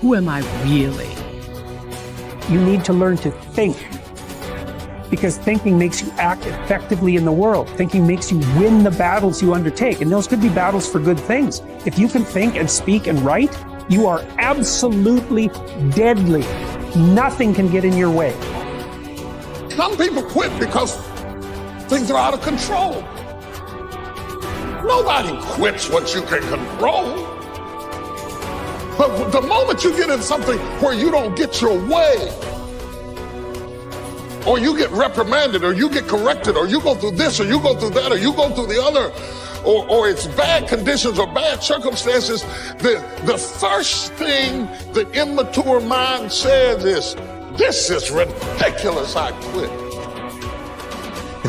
Who am I really? You need to learn to think, because thinking makes you act effectively in the world. Thinking makes you win the battles you undertake, and those could be battles for good things. If you can think and speak and write, you are absolutely deadly. Nothing can get in your way. Some people quit because things are out of control. Nobody quits what you can control. But the moment you get in something where you don't get your way, or you get reprimanded, or you get corrected, or you go through this, or you go through that, or you go through the other, or it's bad conditions or bad circumstances, the first thing the immature mind says is, this is ridiculous, I quit.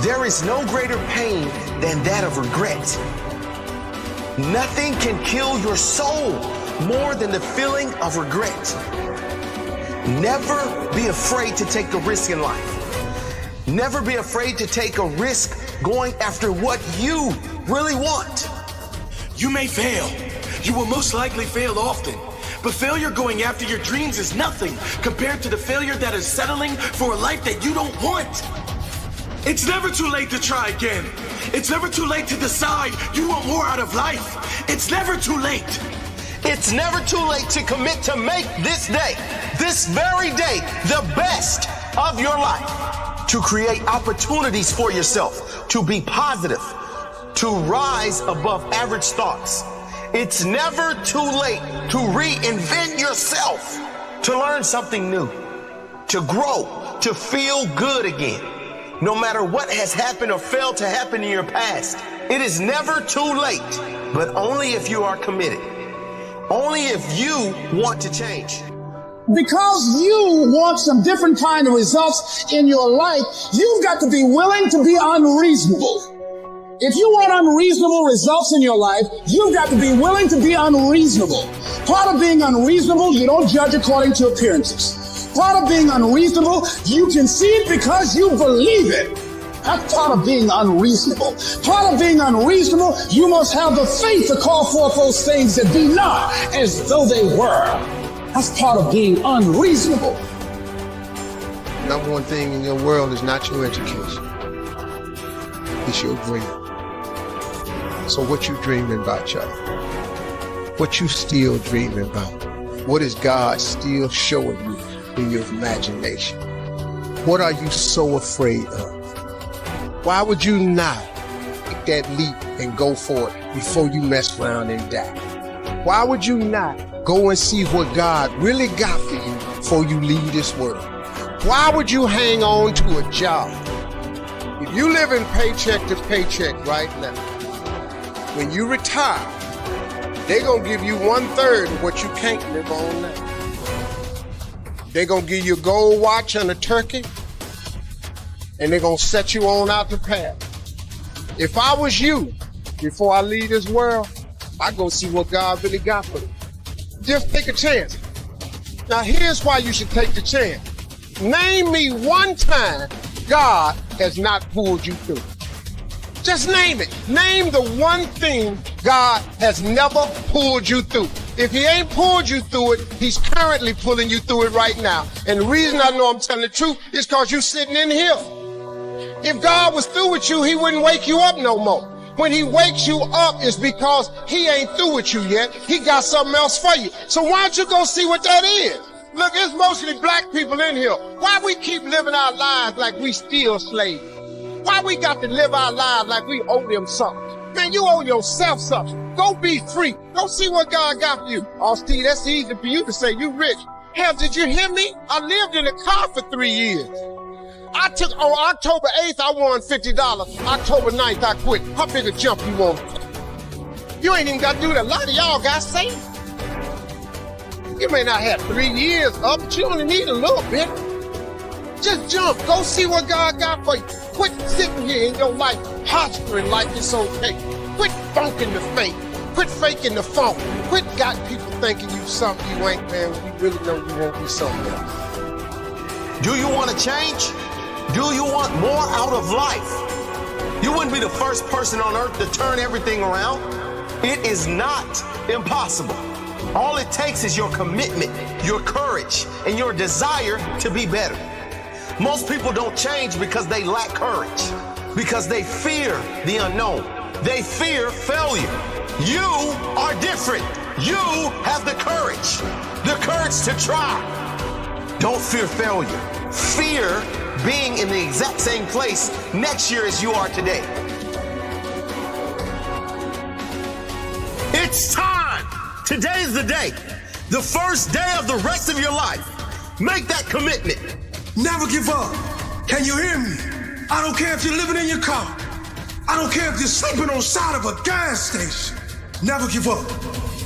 There is no greater pain than that of regret. Nothing can kill your soul more than the feeling of regret. Never be afraid to take a risk in life. Never be afraid to take a risk going after what you really want. You may fail. You will most likely fail often. But failure going after your dreams is nothing compared to the failure that is settling for a life that you don't want. It's never too late to try again. It's never too late to decide you want more out of life. It's never too late. It's never too late to commit to make this day, this very day, the best of your life. To create opportunities for yourself, to be positive, to rise above average thoughts. It's never too late to reinvent yourself, to learn something new, to grow, to feel good again. No matter what has happened or failed to happen in your past, it is never too late, but only if you are committed. Only if you want to change. Because you want some different kind of results in your life, you've got to be willing to be unreasonable. If you want unreasonable results in your life, you've got to be willing to be unreasonable. Part of being unreasonable, you don't judge according to appearances. Part of being unreasonable, you can see it because you believe it. That's part of being unreasonable. Part of being unreasonable, you must have the faith to call forth those things that be not as though they were. That's part of being unreasonable. Number one thing in your world is not your education. It's your dream. So what you dreaming about, y'all? What you still dreaming about? What is God still showing you in your imagination? What are you so afraid of? Why would you not take that leap and go for it before you mess around and die? Why would you not go and see what God really got for you before you leave this world? Why would you hang on to a job? If you live in paycheck to paycheck right now, when you retire, they're gonna give you 1/3 of what you can't live on now. They're gonna give you a gold watch and a turkey, and they're gonna set you on out the path. If I was you, before I leave this world, I'd go see what God really got for me. Just take a chance. Now here's why you should take the chance. Name me one time God has not pulled you through. Just name it. Name the one thing God has never pulled you through. If he ain't pulled you through it, he's currently pulling you through it right now. And the reason I know I'm telling the truth is because you're sitting in here. If God was through with you, he wouldn't wake you up no more. When he wakes you up, it's because he ain't through with you yet. He got something else for you. So why don't you go see what that is? Look, it's mostly black people in here. Why we keep living our lives like we still slaves? Why we got to live our lives like we owe them something? Man, you owe yourself something. Go be free. Go see what God got for you. Oh, Steve, that's easy for you to say. You rich. Hell, did you hear me? I lived in a car for 3 years. On October 8th, I won $50. October 9th, I quit. How big a jump you want? You ain't even got to do that. A lot of y'all got saved. You may not have 3 years up, but you only need a little bit. Just jump. Go see what God got for you. Quit sitting here in your life posturing like it's okay. Quit funking the fake. Quit faking the funk. Quit got people thinking you something you ain't, man. We really know you won't be something else. Do you want to change? Do you want more out of life? You wouldn't be the first person on earth to turn everything around. It is not impossible. All it takes is your commitment, your courage, and your desire to be better. Most people don't change because they lack courage, because they fear the unknown. They fear failure. You are different. You have the courage to try. Don't fear failure. Fear being in the exact same place next year as you are today. It's time. Today's the day. The first day of the rest of your life. Make that commitment. Never give up. Can you hear me? I don't care if you're living in your car. I don't care if you're sleeping on the side of a gas station. Never give up.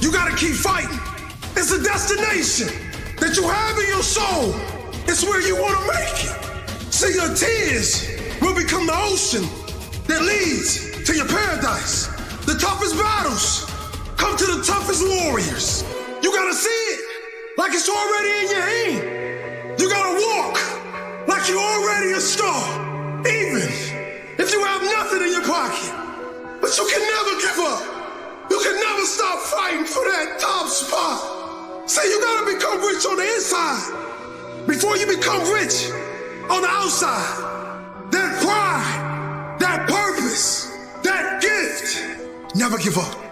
You gotta keep fighting. It's a destination that you have in your soul. It's where you wanna make it. See, your tears will become the ocean that leads to your paradise. The toughest battles come to the toughest warriors. You gotta see it like it's already in your hand. You gotta walk like you're already a star, even if you have nothing in your pocket. But you can never give up. You can never stop fighting for that top spot. See, you gotta become rich on the inside before you become rich on the outside. That pride, that purpose, that gift. Never give up.